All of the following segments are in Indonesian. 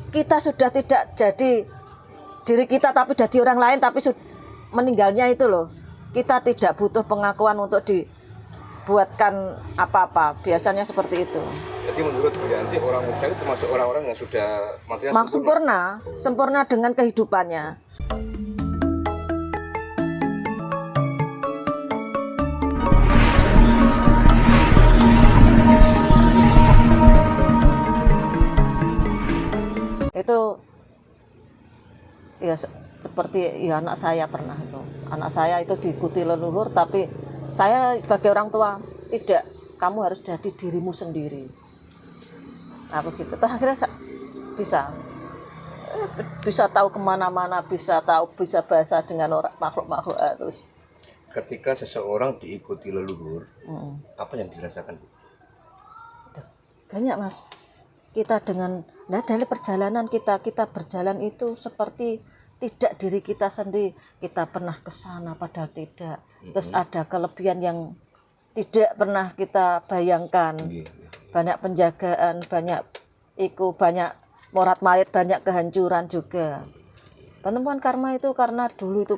kita sudah tidak jadi diri kita tapi jadi orang lain, tapi meninggalnya itu loh. Kita tidak butuh pengakuan untuk dibuatkan apa-apa. Biasanya seperti itu. Jadi menurut Bu Yanti, orang Muksa itu termasuk orang-orang yang sudah material sempurna dengan kehidupannya. Itu ya seperti ya anak saya pernah itu. Anak saya itu diikuti leluhur, tapi saya sebagai orang tua tidak, kamu harus jadi dirimu sendiri. Nah begitu, terus akhirnya bisa tahu kemana-mana, bisa bahasa dengan orang makhluk-makhluk harus. Ketika seseorang diikuti leluhur, apa yang dirasakan? Banyak mas, kita dari perjalanan kita berjalan itu seperti tidak diri kita sendiri. Kita pernah ke sana padahal tidak. Terus ada kelebihan yang tidak pernah kita bayangkan. Banyak penjagaan, banyak morat-marit, banyak kehancuran juga. Penemuan karma itu karena dulu itu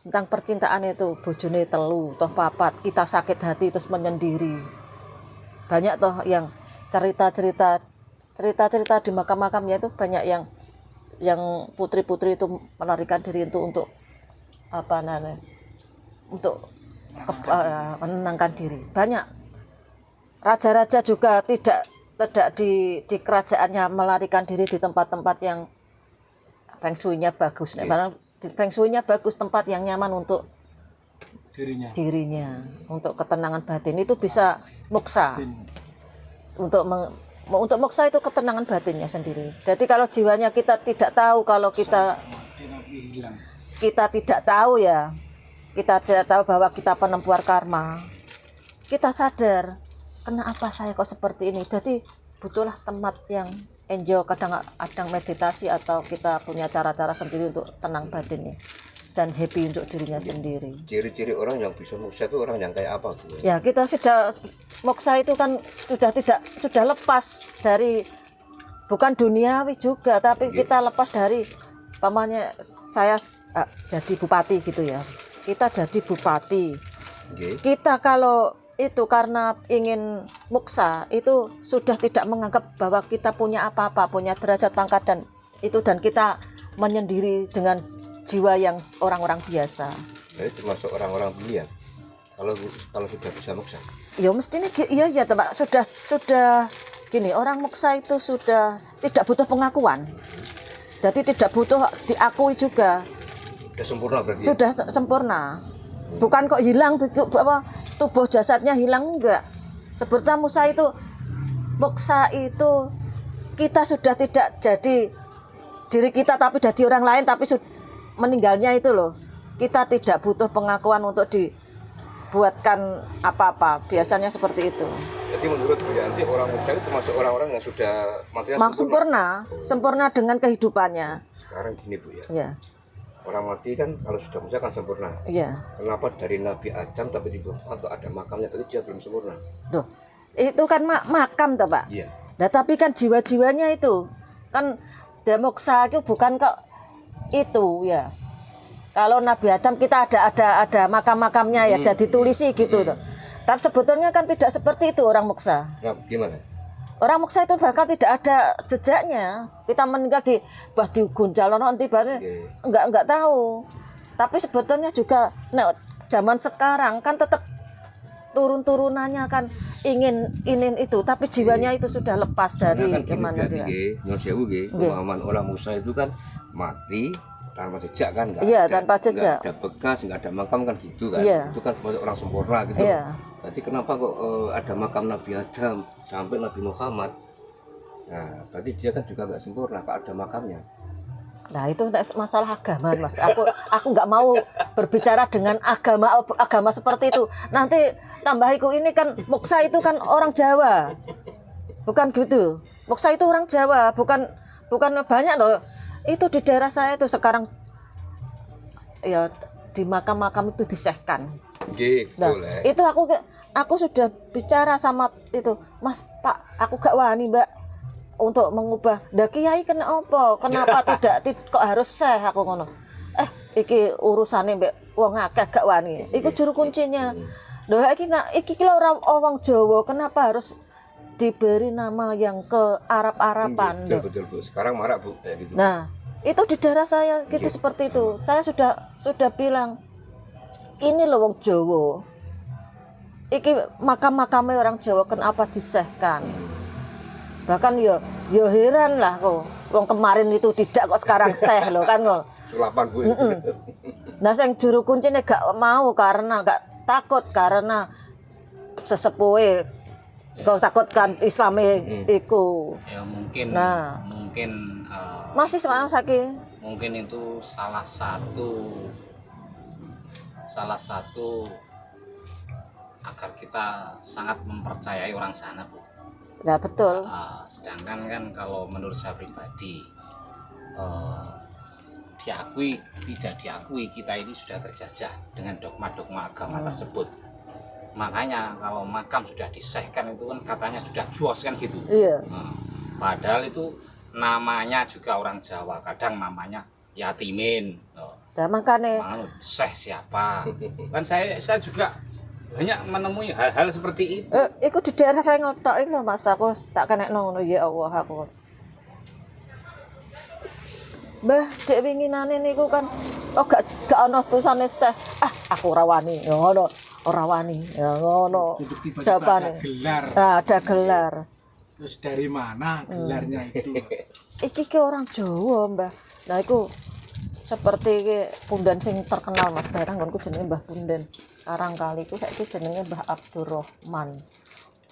tentang percintaan itu, bojone telu toh papat, kita sakit hati terus menyendiri. Banyak toh yang cerita-cerita di makam-makamnya itu banyak yang putri-putri itu melarikan diri untuk menenangkan diri. Banyak raja-raja juga tidak di kerajaannya melarikan diri di tempat-tempat yang feng shui-nya bagus. Feng shui-nya bagus, tempat yang nyaman untuk dirinya, untuk ketenangan batin itu bisa moksa. Untuk moksa itu ketenangan batinnya sendiri. Jadi kalau jiwanya kita tidak tahu, kalau kita tidak tahu ya, kita tidak tahu bahwa kita penempuar karma, kita sadar kenapa saya kok seperti ini. Jadi butuhlah tempat yang enjoy, kadang meditasi atau kita punya cara-cara sendiri untuk tenang batinnya dan happy untuk dirinya sendiri. Ciri-ciri orang yang bisa moksa itu orang yang kayak apa, Bu? Ya, kita sudah moksa itu kan sudah lepas dari, bukan duniawi juga, tapi kita lepas dari pamannya. Saya jadi bupati gitu ya. Kita jadi bupati. Kita kalau itu karena ingin moksa itu sudah tidak menganggap bahwa kita punya apa-apa, punya derajat pangkat dan kita menyendiri dengan jiwa yang orang-orang biasa. Jadi termasuk orang-orang mulia kalau sudah bisa moksa. Ya mestinya iya Pak, sudah gini, orang moksa itu sudah tidak butuh pengakuan. Jadi tidak butuh diakui juga. Sudah sempurna berarti. Sudah sempurna. Bukan kok hilang tubuh jasadnya hilang, enggak. Seperti moksa itu kita sudah tidak jadi diri kita tapi jadi orang lain, tapi meninggalnya itu loh. Kita tidak butuh pengakuan untuk dibuatkan apa-apa. Biasanya seperti itu. Jadi menurut Bu Yanti, orang moksa itu termasuk orang-orang yang sudah material sempurna dengan kehidupannya. Sekarang gini Bu ya. Iya. Orang mati kan kalau sudah moksa kan sempurna. Iya. Kenapa dari Nabi Adam tapi di bawah atau ada makamnya tapi dia belum sempurna? Duh, itu kan makam toh Pak. Iya. Nah tapi kan jiwa-jiwanya itu kan demoksa itu bukan kok itu ya. Kalau Nabi Adam kita ada makam-makamnya ya, ada ditulisi gitu tuh. Tapi sebetulnya kan tidak seperti itu orang moksa. Nah, gimana? Orang moksa itu bahkan tidak ada jejaknya. Kita meninggal di Gunjalono nanti baru enggak tahu. Tapi sebetulnya juga zaman sekarang kan tetap turun-turunannya kan ingin itu, tapi jiwanya itu sudah lepas dari kemana dia. Pemahaman orang moksa itu kan mati tanpa jejak kan, tanpa jejak. Nggak ada bekas, nggak ada makam kan gitu kan. Itu kan sebagai orang sempurna gitu. Berarti kenapa kok ada makam Nabi Adam sampai Nabi Muhammad? Nah, berarti dia kan juga nggak sempurna, Pak, ada makamnya. Nah, itu masalah agama, Mas. Aku nggak mau berbicara dengan agama seperti itu. Nanti tambahiku ini kan moksa itu kan orang Jawa. Bukan gitu. Moksa itu orang Jawa, bukan banyak loh. Itu di daerah saya itu sekarang ya di makam-makam itu disehkan. Nah, itu aku sudah bicara sama itu, Mas, Pak, aku gak wani, Mbak. untuk mengubah. Dah kiai kenapa kok harus seh aku ngono. Iki urusane mbek wong akeh gak wani. Iku juru kuncinya. Lho iki ora wong Jawa, kenapa harus diberi nama yang ke Arab-Araban? Betul, Bu. Sekarang marak, Bu, kayak gitu. Nah, itu di daerah saya gitu seperti itu. Saya sudah bilang, ini loh wong Jawa. Iki makam-makamnya orang Jawa kenapa disehkan? Bahkan ya heran lah kok. Wong kemarin itu tidak kok sekarang seh loh kan kok. Sulapan, Bu. Nah, sing juru kuncinya gak mau karena gak takut karena sesepuhe kau takutkan Islami iku. Ya mungkin masih sama sakit. Mungkin itu salah satu agar kita sangat mempercayai orang sana, Bu. Ya betul. Sedangkan kan kalau menurut saya pribadi, diakui tidak diakui, kita ini sudah terjajah dengan dogma-dogma agama tersebut. Makanya kalau makam sudah disehkan itu kan katanya sudah juos kan gitu. Iya. Padahal itu namanya juga orang Jawa, kadang namanya yatimin. Nah, makanya seh siapa? Kan saya juga banyak menemui hal-hal seperti itu. Iku di daerah saya ngotok itu Mas, aku tak kena ngono ya Allah aku. Mbah, dek winginane niku kan gak ana tulisane seh. Aku ora wani. Ya ngono, ora wani. Ya ngono. Jawabane. Ada gelar. Terus dari mana gelarnya itu? Iki orang Jawa, Mbah. Nah, iku seperti Pundan sing terkenal Mas, daerah nggonku jenenge Mbah Pundan. Karangkali iku saiki jenenge Mbah Abdurrahman.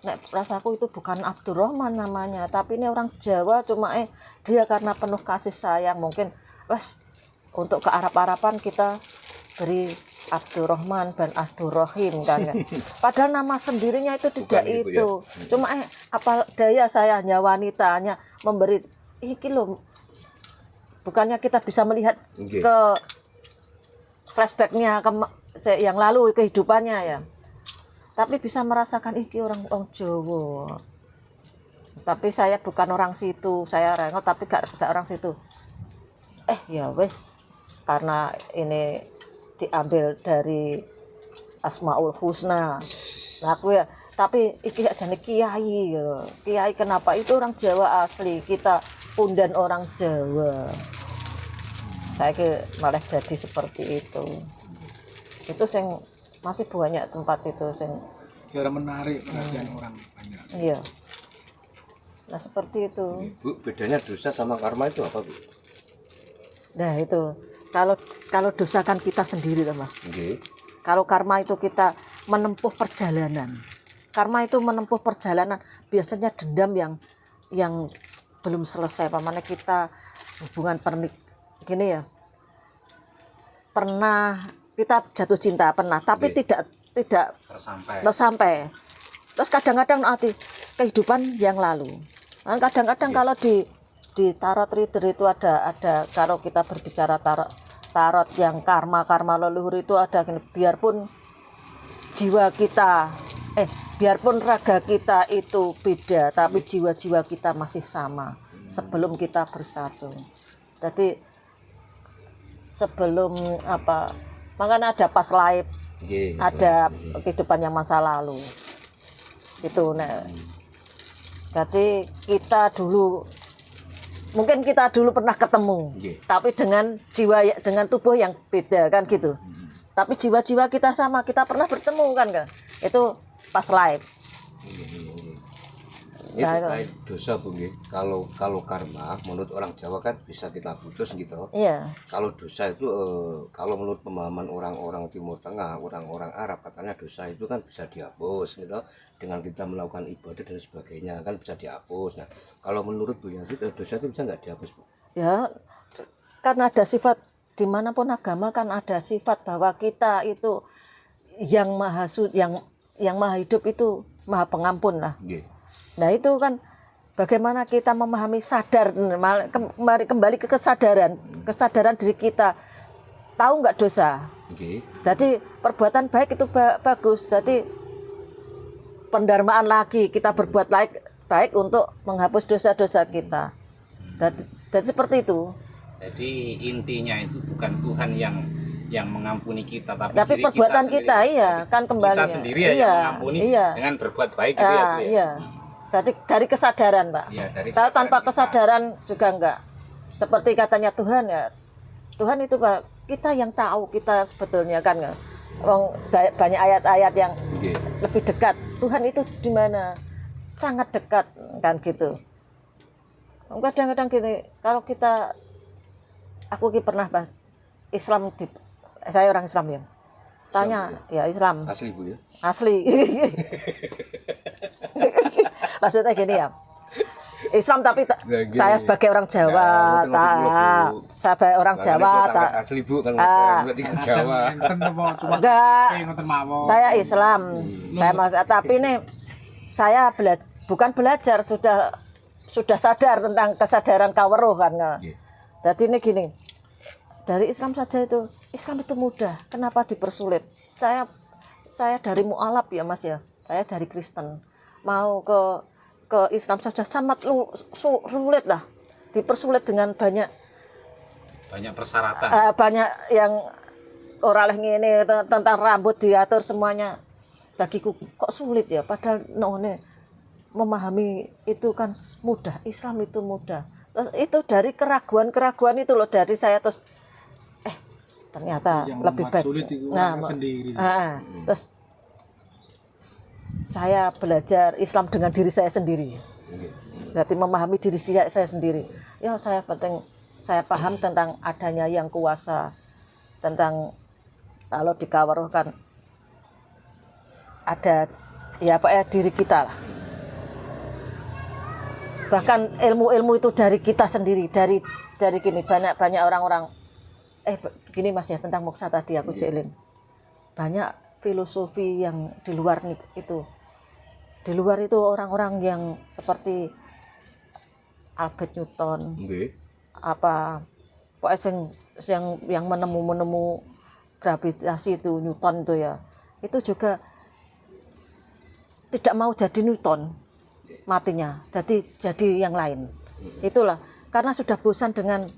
Nek rasaku itu bukan Abdurrahman namanya, tapi ini orang Jawa, cuma dia karena penuh kasih sayang mungkin untuk ke Arab-Araban kita beri Abdurrahman dan Abdurrahim kan. Padahal nama sendirinya itu tidak bukan itu. Ya. Cuma apa daya saya hanya wanita hanya memberi iki loh. Bukannya kita bisa melihat ke flashbacknya yang lalu kehidupannya ya. Tapi bisa merasakan iki orang Jawa. Tapi saya bukan orang situ, saya rengok tapi gak orang situ. Ya wes karena ini diambil dari Asmaul Husna. Nah, aku ya, tapi iki jane kiai gitu. Kiai kenapa? Itu orang Jawa asli, kita Pundan orang Jawa. Saya malah jadi seperti itu. Itu sing masih banyak tempat itu sing kira menarik perhatian orang banyak. Iya. Nah, seperti itu. Bu, bedanya dosa sama karma itu apa, Bu? Nah, itu. Kalau dosa kan kita sendiri kan, Mas. Okay. Kalau karma itu kita menempuh perjalanan. Karma itu menempuh perjalanan, biasanya dendam yang belum selesai. Pamane kita hubungan gini ya. Pernah kita jatuh cinta pernah, tapi tidak tersampai. Terus kadang-kadang nanti kehidupan yang lalu. Nah, kadang-kadang kalau di tarot reader itu ada kalau kita berbicara tarot yang karma leluhur itu ada gini, biarpun jiwa kita biarpun raga kita itu beda, tapi jiwa-jiwa kita masih sama sebelum kita bersatu. Jadi sebelum makanya ada past life, ada kehidupan yang masa lalu. Itu jadi mungkin kita dulu pernah ketemu, tapi dengan jiwa dengan tubuh yang beda kan gitu. Tapi jiwa-jiwa kita sama, kita pernah bertemu kan. Itu past life. Itu terkait dosa, Bu. Kalau karma menurut orang Jawa kan bisa kita putus gitu. Iya. Kalau dosa itu kalau menurut pemahaman orang-orang Timur Tengah, orang-orang Arab katanya dosa itu kan bisa dihapus gitu. Dengan kita melakukan ibadah dan sebagainya kan bisa dihapus. Nah, kalau menurut Bu Yanti dosa itu bisa nggak dihapus, Bu? Ya, karena ada sifat dimanapun agama kan ada sifat bahwa kita itu yang maha yang maha hidup itu maha pengampun lah. Nah itu kan bagaimana kita memahami sadar kembali ke kesadaran diri kita, tahu nggak dosa. Jadi perbuatan baik itu bagus. Jadi pendarmaan lagi kita berbuat baik untuk menghapus dosa-dosa kita. Dan seperti itu. Jadi intinya itu bukan Tuhan yang mengampuni kita, tapi diri perbuatan kita, sendiri. iya, kan kembali. Kita sendiri ya yang mengampuni dengan berbuat baik gitu ya, Bu, ya. Iya. Dari kesadaran, Pak. Ya, dari Kalau tanpa kita. kesadaran juga enggak. Seperti katanya Tuhan ya. Tuhan itu Pak, kita yang tahu kita sebetulnya kan enggak. Banyak ayat-ayat yang lebih dekat. Tuhan itu di mana? Sangat dekat kan gitu. Kadang-kadang gini, kalau aku pernah bahas Islam, saya orang Islam ya. Tanya, ya Islam. Asli Bu ya. Asli. Maksudnya gini ya. Islam tapi saya sebagai orang Jawa, saya sebagai orang Jawa, asli Bu kan berarti kan Jawa. Enggak. Saya Islam. Tapi ini saya bukan belajar, sudah sadar tentang kesadaran kaweruh kan. Jadi ini gini. Dari Islam saja itu, Islam itu mudah. Kenapa dipersulit? Saya dari mu'alaf ya Mas ya. Saya dari Kristen. Mau ke Islam saja sangat sulit lah. Dipersulit dengan banyak persyaratan. Banyak yang orang ini tentang rambut diatur semuanya. Bagiku kok sulit ya. Padahal memahami itu kan mudah. Islam itu mudah. Terus itu dari keraguan itu loh, dari saya terus ternyata yang lebih baik. Sulit itu sendiri. Terus saya belajar Islam dengan diri saya sendiri. Berarti memahami diri saya sendiri. Ya saya paham tentang adanya yang kuasa, tentang kalau dikawaruhkan ada ya diri kita lah. Bahkan ilmu-ilmu itu dari kita sendiri, dari gini banyak orang-orang gini Mas ya, tentang moksa tadi aku jelin. Banyak filosofi yang di luar itu. Di luar itu orang-orang yang seperti Albert Newton. Yang menemu gravitasi itu Newton itu ya. Itu juga tidak mau jadi Newton matinya. Jadi yang lain. Itulah karena sudah bosan dengan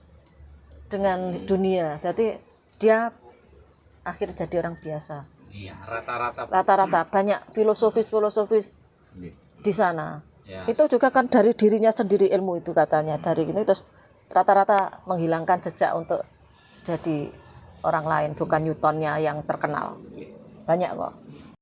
dunia. Jadi dia akhir jadi orang biasa. Iya, rata-rata banyak filosofis di sana. Ya. Itu juga kan dari dirinya sendiri ilmu itu katanya. Dari ini terus rata-rata menghilangkan jejak untuk jadi orang lain, bukan Newtonnya yang terkenal. Banyak kok.